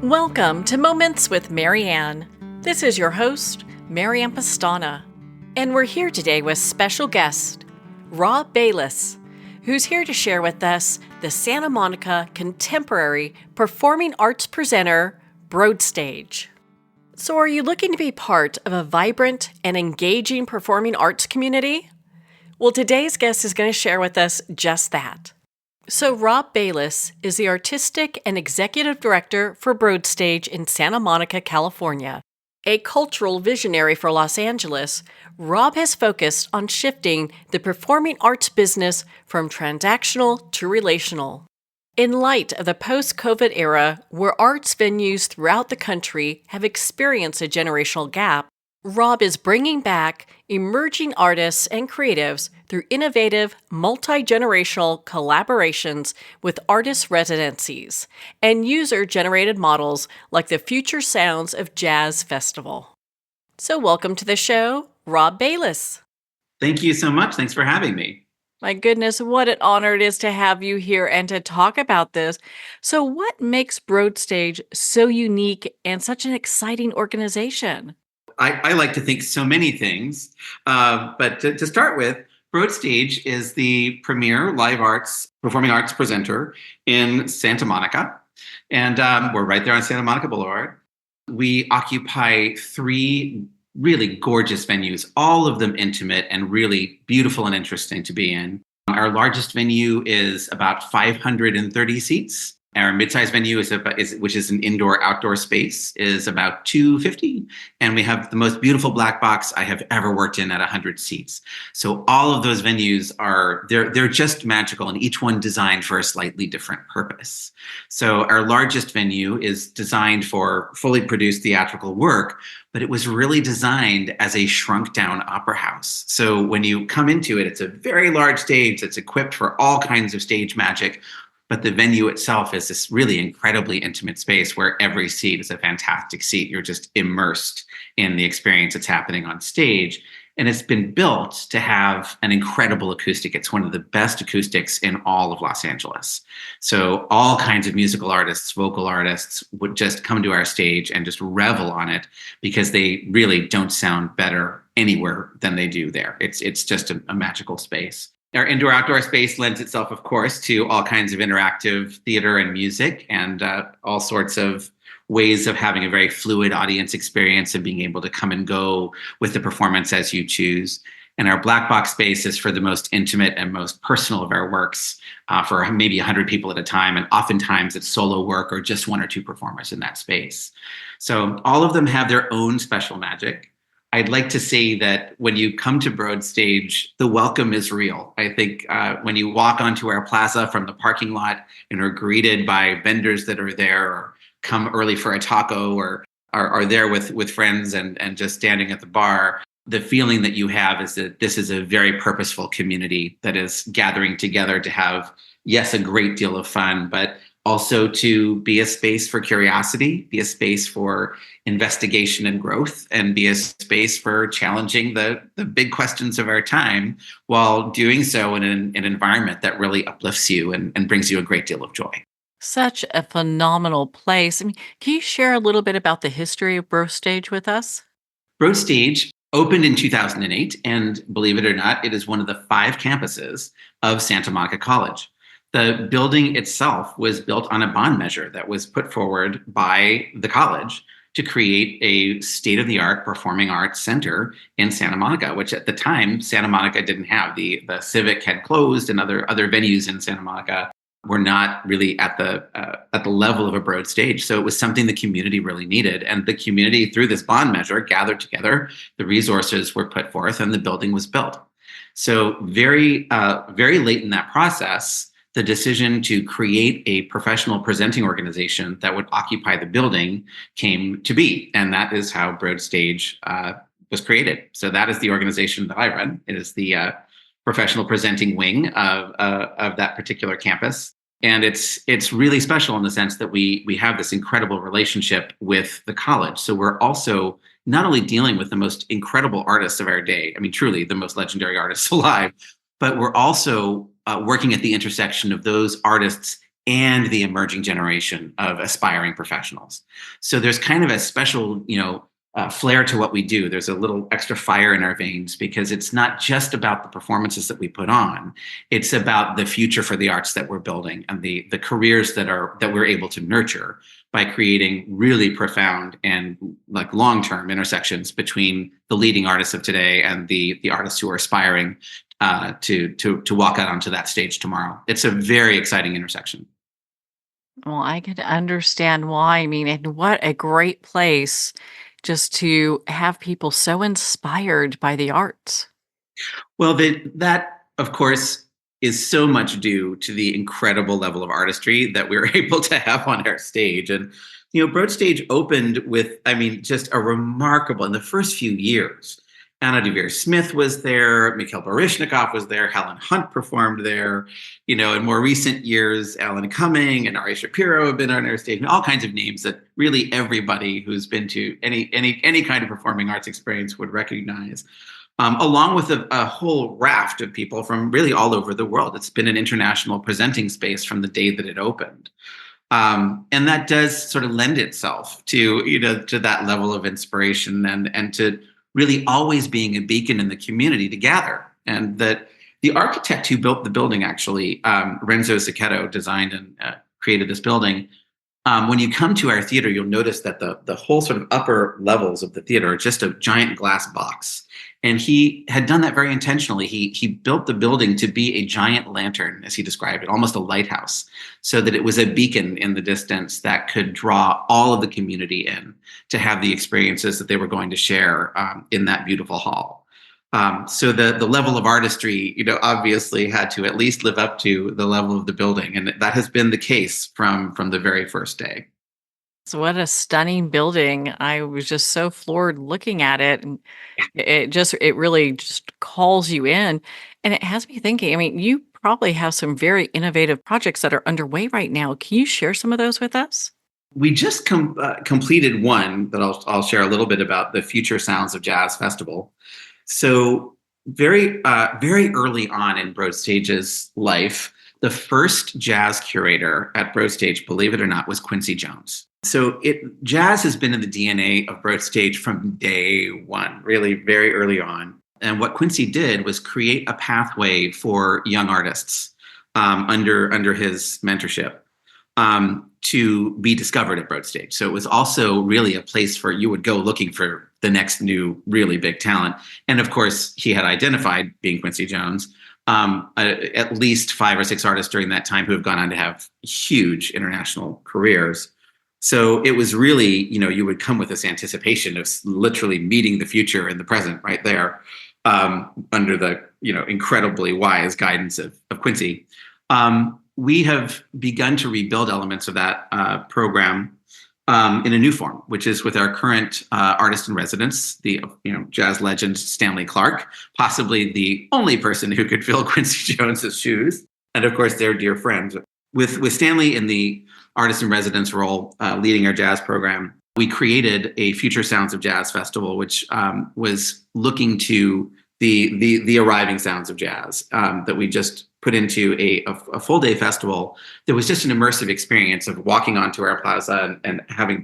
Welcome to Moments with Marianne. This is your host, Marianne Pastana, and we're here today with special guest, Rob Bailis, who's here to share with us the Santa Monica contemporary performing arts presenter, BroadStage. So are you looking to be part of a vibrant and engaging performing arts community? Well, today's guest is going to share with us just that. So Rob Bailis is the artistic and executive director for BroadStage in Santa Monica, California. A cultural visionary for Los Angeles, Rob has focused on shifting the performing arts business from transactional to relational. In light of the post-COVID era, where arts venues throughout the country have experienced a generational gap, Rob is bringing back emerging artists and creatives through innovative, multi-generational collaborations with artist residencies and user-generated models like the Future Sounds of Jazz Festival. So welcome to the show, Rob Bailis. Thank you so much. Thanks for having me. My goodness, what an honor it is to have you here and to talk about this. So what makes BroadStage so unique and such an exciting organization? I like to think so many things, but to start with, BroadStage is the premier live arts, performing arts presenter in Santa Monica, and we're right there on Santa Monica Boulevard. We occupy three really gorgeous venues, all of them intimate and really beautiful and interesting to be in. Our largest venue is about 530 seats. Our mid-sized venue which is an indoor-outdoor space, is about 250, and we have the most beautiful black box I have ever worked in at 100 seats. So all of those venues they're just magical, and each one designed for a slightly different purpose. So our largest venue is designed for fully produced theatrical work, but it was really designed as a shrunk-down opera house. So when you come into it, it's a very large stage that's equipped for all kinds of stage magic. But the venue itself is this really incredibly intimate space where every seat is a fantastic seat. You're just immersed in the experience that's happening on stage. And it's been built to have an incredible acoustic. It's one of the best acoustics in all of Los Angeles. So all kinds of musical artists, vocal artists would just come to our stage and just revel on it because they really don't sound better anywhere than they do there. It's just a magical space. Our indoor-outdoor space lends itself, of course, to all kinds of interactive theater and music and all sorts of ways of having a very fluid audience experience and being able to come and go with the performance as you choose. And our black box space is for the most intimate and most personal of our works for maybe 100 people at a time. And oftentimes it's solo work or just one or two performers in that space. So all of them have their own special magic. I'd like to say that when you come to BroadStage, the welcome is real. I think when you walk onto our plaza from the parking lot and are greeted by vendors that are there or come early for a taco or are there with friends and just standing at the bar, the feeling that you have is that this is a very purposeful community that is gathering together to have, yes, a great deal of fun, but also to be a space for curiosity, be a space for investigation and growth, and be a space for challenging the big questions of our time while doing so in an environment that really uplifts you and brings you a great deal of joy. Such a phenomenal place. I mean, can you share a little bit about the history of BroadStage with us? BroadStage opened in 2008, and believe it or not, it is one of the 5 campuses of Santa Monica College. The building itself was built on a bond measure that was put forward by the college to create a state-of-the-art performing arts center in Santa Monica, which at the time, Santa Monica didn't have. The Civic had closed, and other venues in Santa Monica were not really at the level of a BroadStage. So it was something the community really needed. And the community, through this bond measure, gathered together, the resources were put forth, and the building was built. So very late in that process, the decision to create a professional presenting organization that would occupy the building came to be. And that is how BroadStage was created. So that is the organization that I run. It is the professional presenting wing of that particular campus. And it's really special in the sense that we have this incredible relationship with the college. So we're also not only dealing with the most incredible artists of our day, I mean, truly the most legendary artists alive, but we're also working at the intersection of those artists and the emerging generation of aspiring professionals. So there's kind of a special, flair to what we do. There's a little extra fire in our veins because it's not just about the performances that we put on. It's about the future for the arts that we're building and the careers that we're able to nurture by creating really profound and like long-term intersections between the leading artists of today and the artists who are aspiring to walk out onto that stage tomorrow. It's a very exciting intersection. Well, I can understand why. I mean, and what a great place just to have people so inspired by the arts. Well, that, of course, is so much due to the incredible level of artistry that we're able to have on our stage. And, BroadStage opened with, I mean, just a remarkable, in the first few years, Anna Devere Smith was there, Mikhail Baryshnikov was there, Helen Hunt performed there. In more recent years, Alan Cumming and Ari Shapiro have been on our stage, and all kinds of names that really everybody who's been to any kind of performing arts experience would recognize. Along with a whole raft of people from really all over the world. It's been an international presenting space from the day that it opened. And that does sort of lend itself to that level of inspiration and to really always being a beacon in the community to gather. And that the architect who built the building, actually, Renzo Cecchetto, designed and created this building. When you come to our theater, you'll notice that the whole sort of upper levels of the theater are just a giant glass box. And he had done that very intentionally. He built the building to be a giant lantern, as he described it, almost a lighthouse, so that it was a beacon in the distance that could draw all of the community in to have the experiences that they were going to share in that beautiful hall. So the level of artistry, obviously had to at least live up to the level of the building. And that has been the case from the very first day. So what a stunning building. I was just so floored looking at it, and it really just calls you in, and it has me thinking. I mean, you probably have some very innovative projects that are underway right now. Can you share some of those with us? We just completed one that I'll share a little bit about, the Future Sounds of Jazz Festival. So very early on in BroadStage's life, the first jazz curator at BroadStage, believe it or not, was Quincy Jones. So jazz has been in the DNA of BroadStage from day one, really very early on. And what Quincy did was create a pathway for young artists under his mentorship to be discovered at BroadStage. So it was also really a place where you would go looking for the next new really big talent. And of course, he had identified, being Quincy Jones, at least 5 or 6 artists during that time who have gone on to have huge international careers. So it was really, you would come with this anticipation of literally meeting the future and the present right there, under the, incredibly wise guidance of Quincy. We have begun to rebuild elements of that program in a new form, which is with our current artist in residence, the jazz legend Stanley Clarke, possibly the only person who could fill Quincy Jones's shoes, and of course their dear friend. With Stanley in the artist in residence role, leading our jazz program, we created a Future Sounds of Jazz Festival, which was looking to the arriving sounds of jazz that we just put into a full day festival. There was just an immersive experience of walking onto our plaza and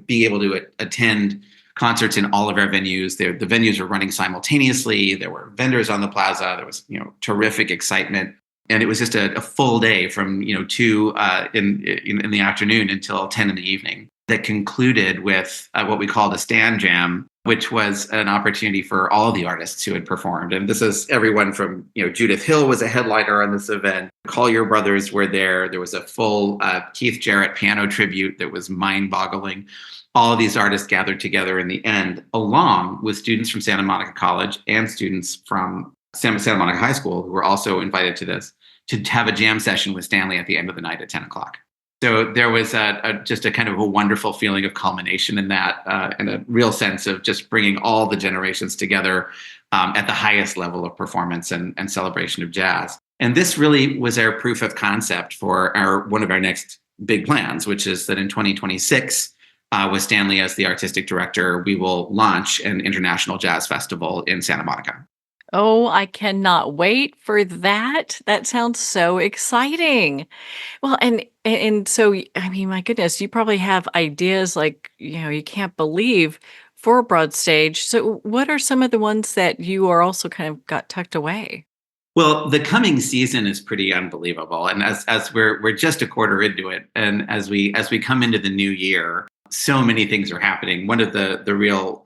being able to attend concerts in all of our venues. The venues were running simultaneously. There were vendors on the plaza. There was terrific excitement. And it was just a full day from 2 in the afternoon until 10 in the evening that concluded with what we called a stand jam, which was an opportunity for all the artists who had performed. And this is everyone from, Judith Hill was a headliner on this event. Collier Brothers were there. There was a full Keith Jarrett piano tribute that was mind-boggling. All of these artists gathered together in the end, along with students from Santa Monica College and students from Santa Monica High School, who were also invited to this, to have a jam session with Stanley at the end of the night at 10 o'clock. So there was just a kind of a wonderful feeling of culmination in that, and a real sense of just bringing all the generations together at the highest level of performance and celebration of jazz. And this really was our proof of concept for one of our next big plans, which is that in 2026, with Stanley as the artistic director, we will launch an international jazz festival in Santa Monica. Oh, I cannot wait for that. That sounds so exciting. Well, and so, I mean, my goodness, you probably have ideas like, you can't believe for Broad Stage. So what are some of the ones that you are also kind of got tucked away? Well, the coming season is pretty unbelievable, and as we're just a quarter into it, and as we come into the new year, so many things are happening. One of the real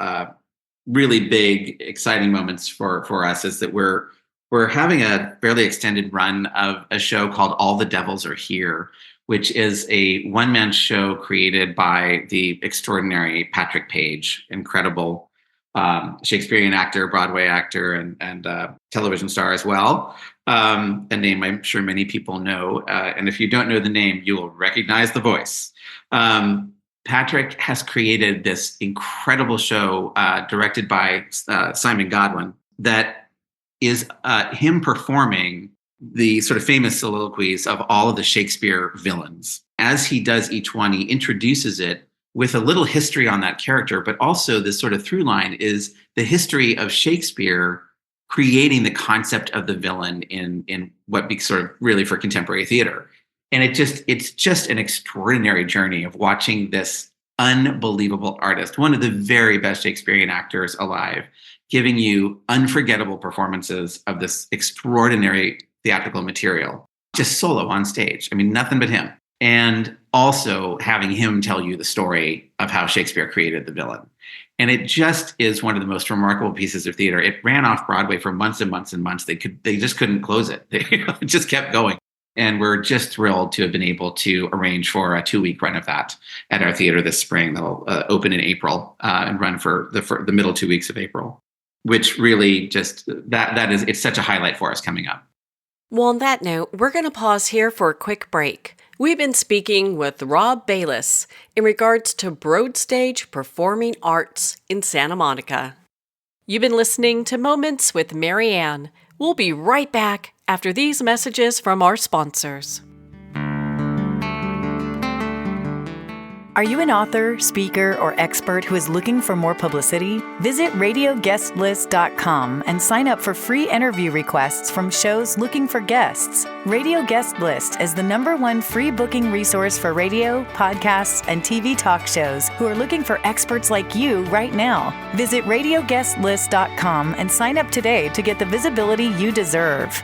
really big exciting moments for us is that we're having a fairly extended run of a show called All the Devils Are Here, which is a one-man show created by the extraordinary Patrick Page, incredible Shakespearean actor, Broadway actor, and television star as well. A name I'm sure many people know. And if you don't know the name, you will recognize the voice. Patrick has created this incredible show directed by Simon Godwin that is him performing the sort of famous soliloquies of all of the Shakespeare villains. As he does each one, he introduces it with a little history on that character, but also this sort of through line is the history of Shakespeare creating the concept of the villain in what be sort of really for contemporary theater. And it's just an extraordinary journey of watching this unbelievable artist, one of the very best Shakespearean actors alive, giving you unforgettable performances of this extraordinary theatrical material, just solo on stage. I mean, nothing but him. And also having him tell you the story of how Shakespeare created the villain. And it just is one of the most remarkable pieces of theater. It ran off Broadway for months and months and months. They just couldn't close it. It just kept going. And we're just thrilled to have been able to arrange for a 2-week run of that at our theater this spring. That'll open in April and run for the middle 2 weeks of April, which really just it's such a highlight for us coming up. Well, on that note, we're going to pause here for a quick break. We've been speaking with Rob Bailis in regards to BroadStage Performing Arts in Santa Monica. You've been listening to Moments with Marianne. We'll be right back after these messages from our sponsors. Are you an author, speaker, or expert who is looking for more publicity? Visit radioguestlist.com and sign up for free interview requests from shows looking for guests. Radio Guest List is the #1 free booking resource for radio, podcasts, and TV talk shows who are looking for experts like you right now. Visit radioguestlist.com and sign up today to get the visibility you deserve.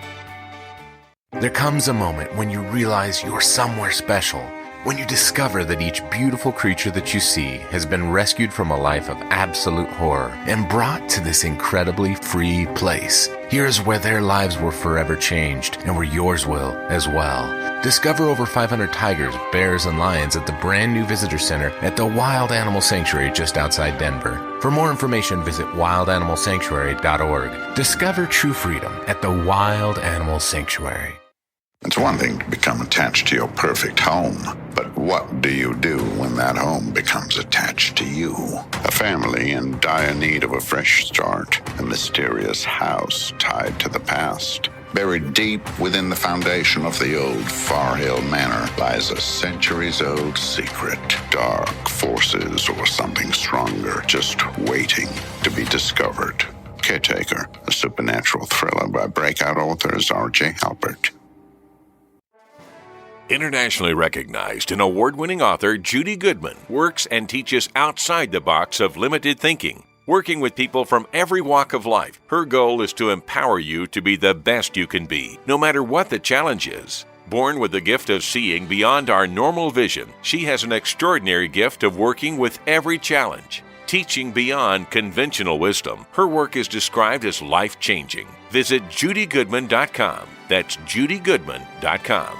There comes a moment when you realize you're somewhere special. When you discover that each beautiful creature that you see has been rescued from a life of absolute horror and brought to this incredibly free place. Here's where their lives were forever changed and where yours will as well. Discover over 500 tigers, bears, and lions at the brand new visitor center at the Wild Animal Sanctuary just outside Denver. For more information, visit wildanimalsanctuary.org. Discover true freedom at the Wild Animal Sanctuary. It's one thing to become attached to your perfect home, but what do you do when that home becomes attached to you? A family in dire need of a fresh start, a mysterious house tied to the past. Buried deep within the foundation of the old Far Hill Manor lies a centuries-old secret. Dark forces or something stronger just waiting to be discovered. Caretaker, a supernatural thriller by breakout authors R.J. Halpert. Internationally recognized and award-winning author Judy Goodman works and teaches outside the box of limited thinking. Working with people from every walk of life, her goal is to empower you to be the best you can be, no matter what the challenge is. Born with the gift of seeing beyond our normal vision, she has an extraordinary gift of working with every challenge. Teaching beyond conventional wisdom, her work is described as life-changing. Visit judygoodman.com. That's judygoodman.com.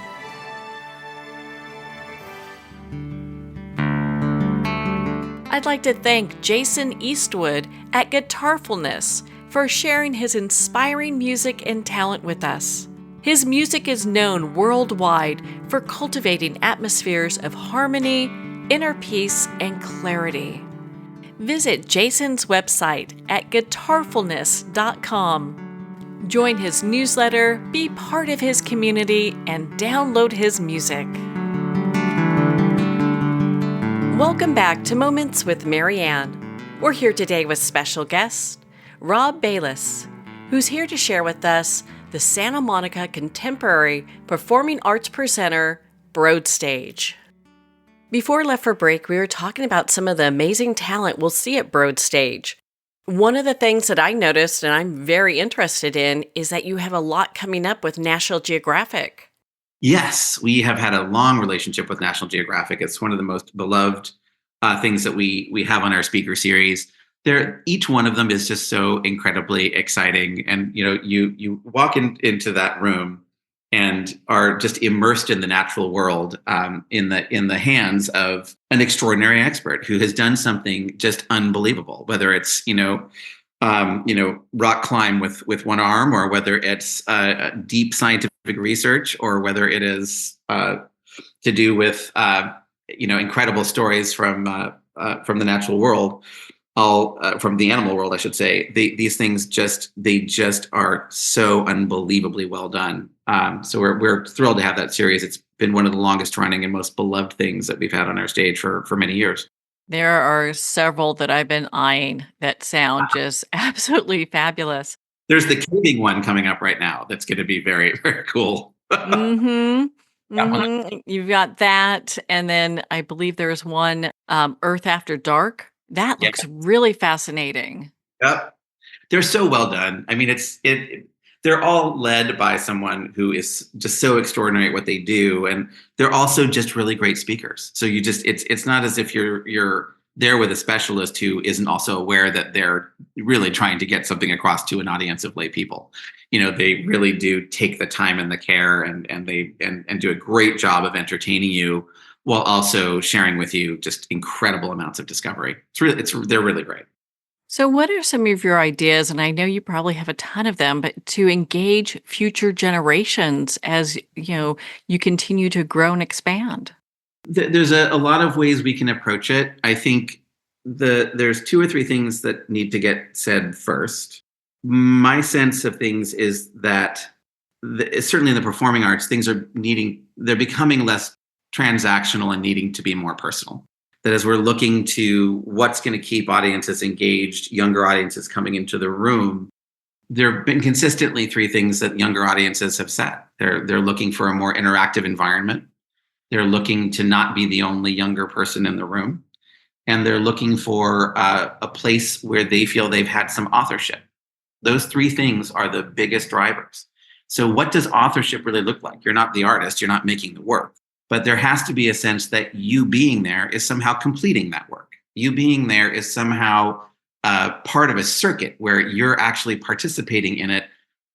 I'd like to thank Jason Eastwood at Guitarfulness for sharing his inspiring music and talent with us. His music is known worldwide for cultivating atmospheres of harmony, inner peace, and clarity. Visit Jason's website at guitarfulness.com. Join his newsletter, be part of his community, and download his music. Welcome back to Moments with Marianne. We're here today with special guest, Rob Bailis, who's here to share with us the Santa Monica Contemporary Performing Arts Presenter, BroadStage. Before we left for break, we were talking about some of the amazing talent we'll see at BroadStage. One of the things that I noticed and I'm very interested in is that you have a lot coming up with National Geographic. Yes, we have had a long relationship with National Geographic. It's one of the most beloved things that we have on our speaker series. Each one of them is just so incredibly exciting. And you walk into that room and are just immersed in the natural world, in the hands of an extraordinary expert who has done something just unbelievable. Whether it's rock climb with one arm, or whether it's deep scientific research, or whether it is to do with incredible stories from the natural world. From the animal world, I should say. These things just are so unbelievably well done. So we're thrilled to have that series. It's been one of the longest running and most beloved things that we've had on our stage for many years. There are several that I've been eyeing that sound just absolutely fabulous. There's the caving one coming up right now. That's going to be very, very cool. You've got that, and then I believe there's one, Earth After Dark. That looks really fascinating. Yep. They're so well done. I mean, they're all led by someone who is just so extraordinary at what they do. And they're also just really great speakers. So it's not as if you're there with a specialist who isn't also aware that they're really trying to get something across to an audience of lay people. They really do take the time and the care and do a great job of entertaining you, while also sharing with you just incredible amounts of discovery. They're really great. So what are some of your ideas, and I know you probably have a ton of them, but to engage future generations as you continue to grow and expand? There's a lot of ways we can approach it. I think there's two or three things that need to get said first. My sense of things is that certainly in the performing arts, they're becoming less transactional and needing to be more personal. That as we're looking to what's going to keep audiences engaged, younger audiences coming into the room, there have been consistently three things that younger audiences have said. They're looking for a more interactive environment. They're looking to not be the only younger person in the room. And they're looking for a place where they feel they've had some authorship. Those three things are the biggest drivers. So what does authorship really look like? You're not the artist, you're not making the work. But there has to be a sense that you being there is somehow completing that work. You being there is somehow part of a circuit where you're actually participating in it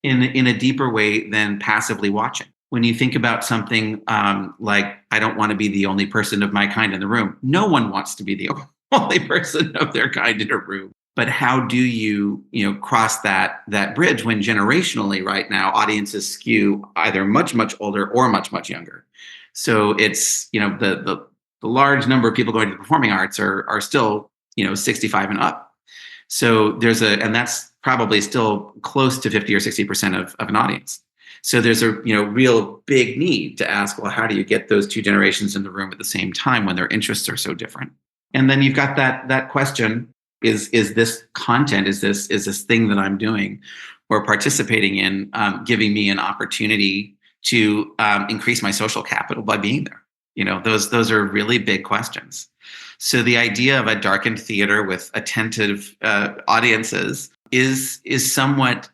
in a deeper way than passively watching. When you think about something like, I don't want to be the only person of my kind in the room. No one wants to be the only person of their kind in a room. But how do you cross that bridge when generationally right now audiences skew either much, much older or much, much younger? So it's, the large number of people going to the performing arts are still, 65 and up. So and that's probably still close to 50 or 60% of an audience. So there's a, real big need to ask, well, how do you get those two generations in the room at the same time when their interests are so different? And then you've got that question, is this content, is this thing that I'm doing or participating in, giving me an opportunity to increase my social capital by being there? Those are really big questions. So the idea of a darkened theater with attentive audiences is somewhat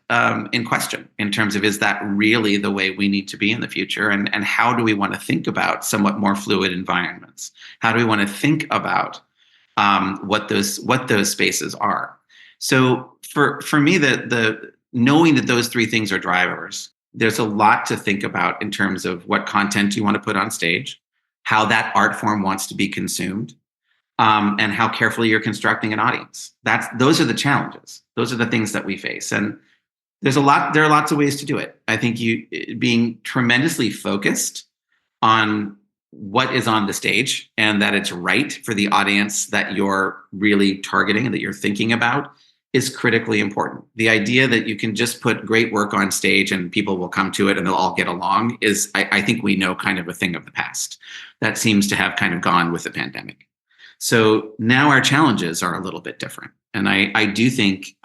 in question in terms of, is that really the way we need to be in the future? And how do we want to think about somewhat more fluid environments? How do we want to think about what those spaces are? So for me, the knowing that those three things are drivers, there's a lot to think about in terms of what content you want to put on stage, how that art form wants to be consumed, and how carefully you're constructing an audience. Those are the challenges. Those are the things that we face. And there are lots of ways to do it. I think being tremendously focused on what is on the stage and that it's right for the audience that you're really targeting and that you're thinking about is critically important. The idea that you can just put great work on stage and people will come to it and they'll all get along is, I think we know, kind of a thing of the past. That seems to have kind of gone with the pandemic. So now our challenges are a little bit different. And I do think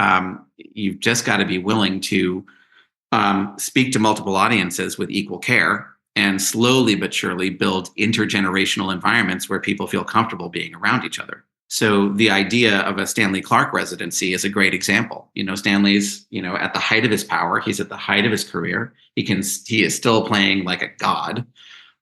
you've just got to be willing to speak to multiple audiences with equal care and slowly but surely build intergenerational environments where people feel comfortable being around each other. So the idea of a Stanley Clarke residency is a great example. Stanley's, at the height of his power. He's at the height of his career. He is still playing like a god.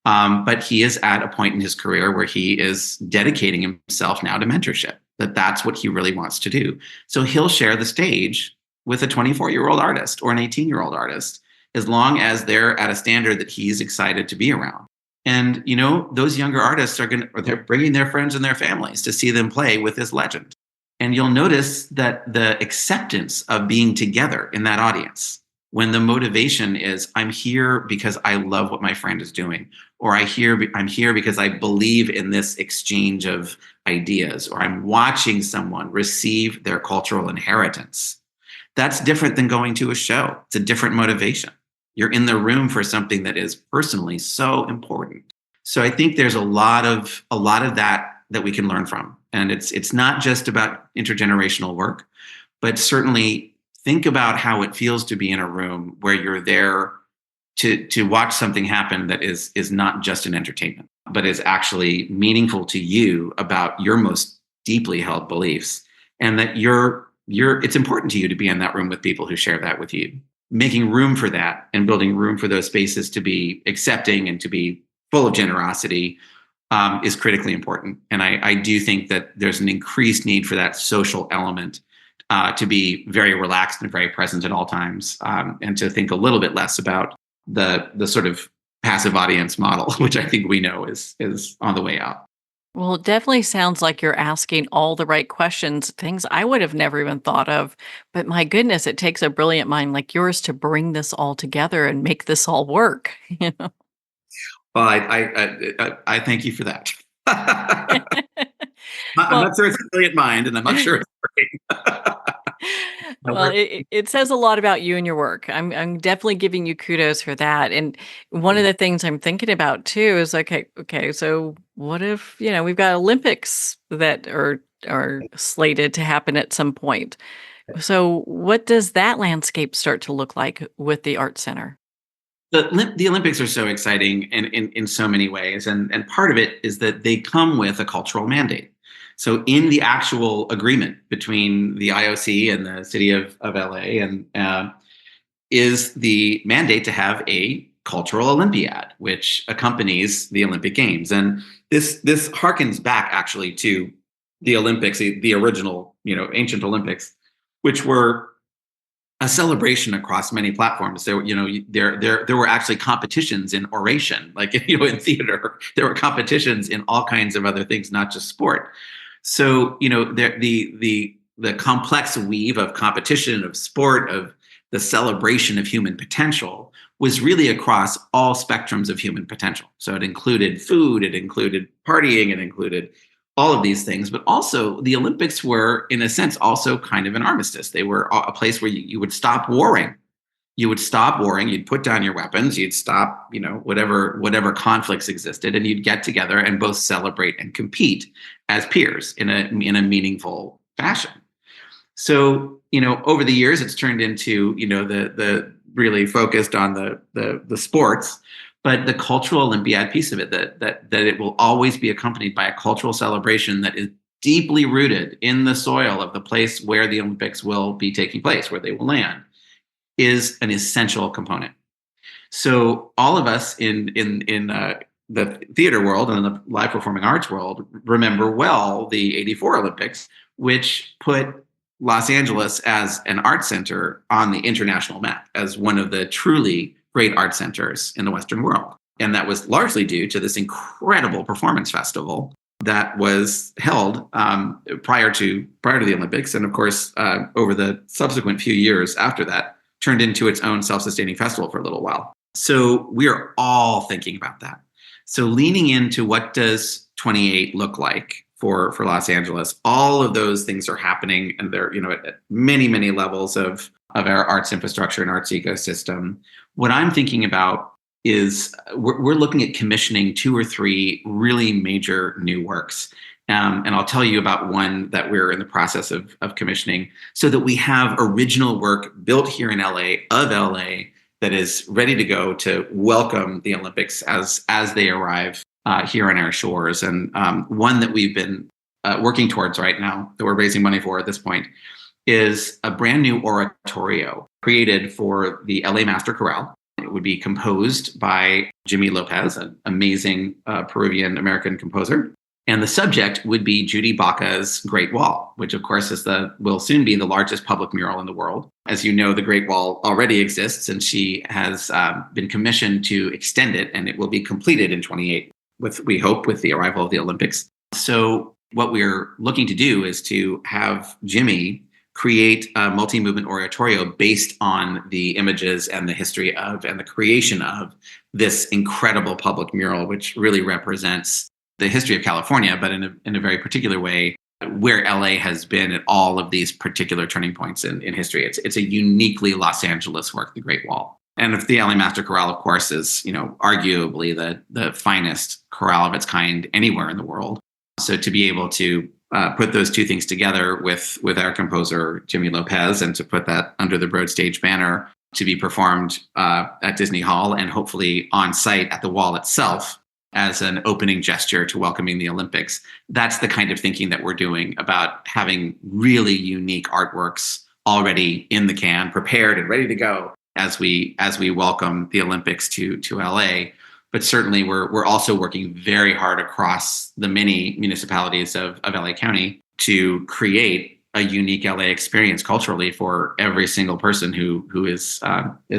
But he is at a point in his career where he is dedicating himself now to mentorship, that's what he really wants to do. So he'll share the stage with a 24-year-old artist or an 18-year-old artist, as long as they're at a standard that he's excited to be around. And, those younger artists they're bringing their friends and their families to see them play with this legend. And you'll notice that the acceptance of being together in that audience, when the motivation is, I'm here because I love what my friend is doing, or I'm here because I believe in this exchange of ideas, or I'm watching someone receive their cultural inheritance. That's different than going to a show. It's a different motivation. You're in the room for something that is personally so important. So I think there's a lot of that we can learn from. And it's not just about intergenerational work, but certainly think about how it feels to be in a room where you're there to watch something happen that is not just an entertainment, but is actually meaningful to you about your most deeply held beliefs, and that it's important to you to be in that room with people who share that with you. Making room for that and building room for those spaces to be accepting and to be full of generosity is critically important. And I do think that there's an increased need for that social element to be very relaxed and very present at all times, and to think a little bit less about the sort of passive audience model, which I think we know is on the way out. Well, it definitely sounds like you're asking all the right questions, things I would have never even thought of. But my goodness, it takes a brilliant mind like yours to bring this all together and make this all work. Well, I thank you for that. I'm not sure it's a brilliant mind, and I'm not sure it's working. Well, it says a lot about you and your work. I'm definitely giving you kudos for that. And one of the things I'm thinking about too is okay, so what if, we've got Olympics that are slated to happen at some point. So what does that landscape start to look like with the Art Center? The Olympics are so exciting in so many ways. And part of it is that they come with a cultural mandate. So in the actual agreement between the IOC and the city of LA is the mandate to have a cultural Olympiad, which accompanies the Olympic Games. And this harkens back actually to the Olympics, the original, ancient Olympics, which were a celebration across many platforms. There were actually competitions in oration, like in theater. There were competitions in all kinds of other things, not just sport. So the complex weave of competition, of sport, of the celebration of human potential was really across all spectrums of human potential. So it included food, it included partying, it included all of these things, but also the Olympics were, in a sense, also kind of an armistice. They were a place where you would stop warring. You would stop warring, you'd put down your weapons, you'd stop, whatever conflicts existed, and you'd get together and both celebrate and compete as peers in a meaningful fashion. So, over the years, it's turned into, the really focused on the sports. But the cultural Olympiad piece of it, that it will always be accompanied by a cultural celebration that is deeply rooted in the soil of the place where the Olympics will be taking place, where they will land, is an essential component. So all of us in the theater world and the live performing arts world remember well the '84 Olympics, which put Los Angeles as an art center on the international map as one of the truly great art centers in the Western world. And that was largely due to this incredible performance festival that was held prior to the Olympics. And of course, over the subsequent few years after that, turned into its own self-sustaining festival for a little while. So we are all thinking about that. So leaning into what does 28 look like for Los Angeles, all of those things are happening, and they're at many, many levels of our arts infrastructure and arts ecosystem. What I'm thinking about is we're looking at commissioning 2 or 3 really major new works. And I'll tell you about one that we're in the process of commissioning so that we have original work built here in LA, of LA, that is ready to go to welcome the Olympics as they arrive here on our shores. And one that we've been working towards right now, that we're raising money for at this point, is a brand new oratorio created for the LA Master Chorale. It would be composed by Jimmy Lopez, an amazing Peruvian American composer. And the subject would be Judy Baca's Great Wall, which of course will soon be the largest public mural in the world. As you know, the Great Wall already exists, and she has been commissioned to extend it, and it will be completed in 28, we hope, with the arrival of the Olympics. So what we're looking to do is to have Jimmy create a multi-movement oratorio based on the images and the history of and the creation of this incredible public mural, which really represents the history of California, but in a very particular way, where LA has been at all of these particular turning points in history. It's a uniquely Los Angeles work, the Great Wall. And if the LA Master Chorale, of course, is arguably the finest chorale of its kind anywhere in the world. So to be able to put those two things together with our composer, Jimmy Lopez, and to put that under the BroadStage banner to be performed at Disney Hall and hopefully on site at the wall itself as an opening gesture to welcoming the Olympics. That's the kind of thinking that we're doing about having really unique artworks already in the can, prepared and ready to go as we welcome the Olympics to LA. But certainly we're also working very hard across the many municipalities of LA County to create a unique LA experience culturally for every single person who is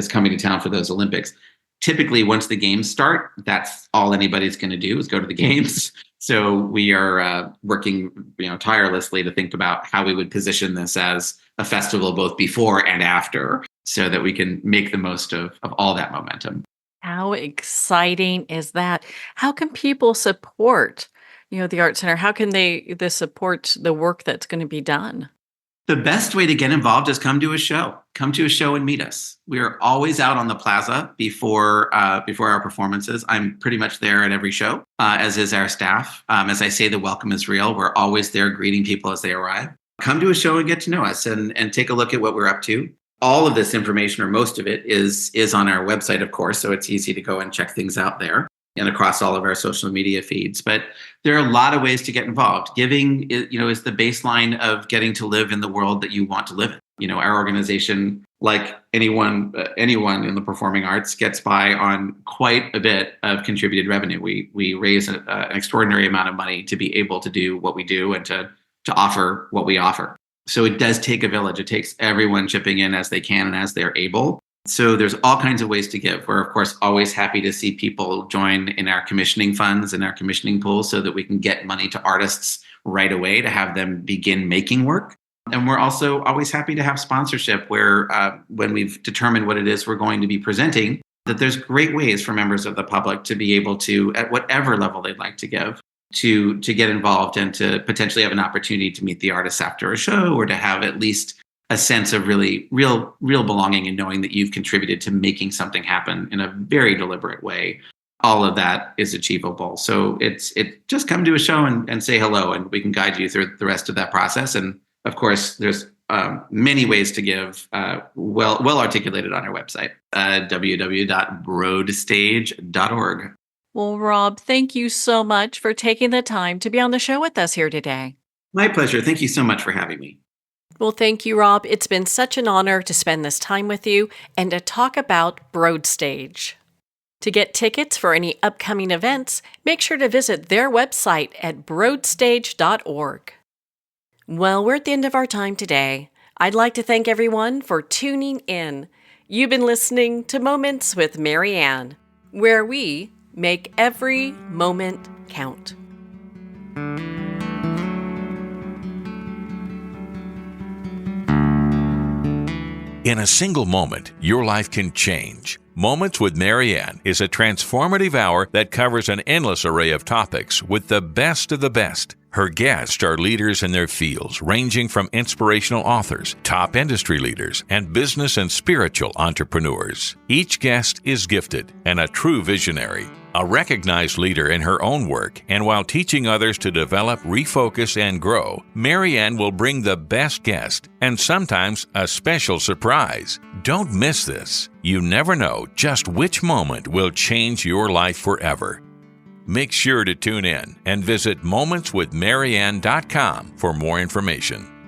coming to town for those Olympics. Typically, once the games start, that's all anybody's going to do is go to the games. So we are working, tirelessly to think about how we would position this as a festival both before and after, so that we can make the most of all that momentum. How exciting is that? How can people support, the Art Center? How can they support the work that's going to be done? The best way to get involved is come to a show. Come to a show and meet us. We are always out on the plaza before our performances. I'm pretty much there at every show, as is our staff. As I say, the welcome is real. We're always there greeting people as they arrive. Come to a show and get to know us and take a look at what we're up to. All of this information, or most of it, is on our website, of course, so it's easy to go and check things out there and across all of our social media feeds. But there are a lot of ways to get involved. Giving, is the baseline of getting to live in the world that you want to live in. Our organization, like anyone in the performing arts, gets by on quite a bit of contributed revenue. We raise an extraordinary amount of money to be able to do what we do and to offer what we offer. So it does take a village. It takes everyone chipping in as they can and as they're able. So there's all kinds of ways to give. We're, of course, always happy to see people join in our commissioning funds and our commissioning pools so that we can get money to artists right away to have them begin making work. And we're also always happy to have sponsorship where when we've determined what it is we're going to be presenting, that there's great ways for members of the public to be able to, at whatever level they'd like to give, to get involved and to potentially have an opportunity to meet the artists after a show, or to have at least a sense of really real belonging and knowing that you've contributed to making something happen in a very deliberate way. All of that is achievable. So it's just come to a show and say hello, and we can guide you through the rest of that process. And of course, there's many ways to give, well articulated on our website, www.broadstage.org. Well, Rob, thank you so much for taking the time to be on the show with us here today. My pleasure. Thank you so much for having me. Well, thank you, Rob. It's been such an honor to spend this time with you and to talk about BroadStage. To get tickets for any upcoming events, make sure to visit their website at broadstage.org. Well, we're at the end of our time today. I'd like to thank everyone for tuning in. You've been listening to Moments with Marianne, where we make every moment count. In a single moment, your life can change. Moments with Marianne is a transformative hour that covers an endless array of topics with the best of the best. Her guests are leaders in their fields, ranging from inspirational authors, top industry leaders, and business and spiritual entrepreneurs. Each guest is gifted and a true visionary. A recognized leader in her own work, and while teaching others to develop, refocus, and grow, Marianne will bring the best guest and sometimes a special surprise. Don't miss this. You never know just which moment will change your life forever. Make sure to tune in and visit momentswithmarianne.com for more information.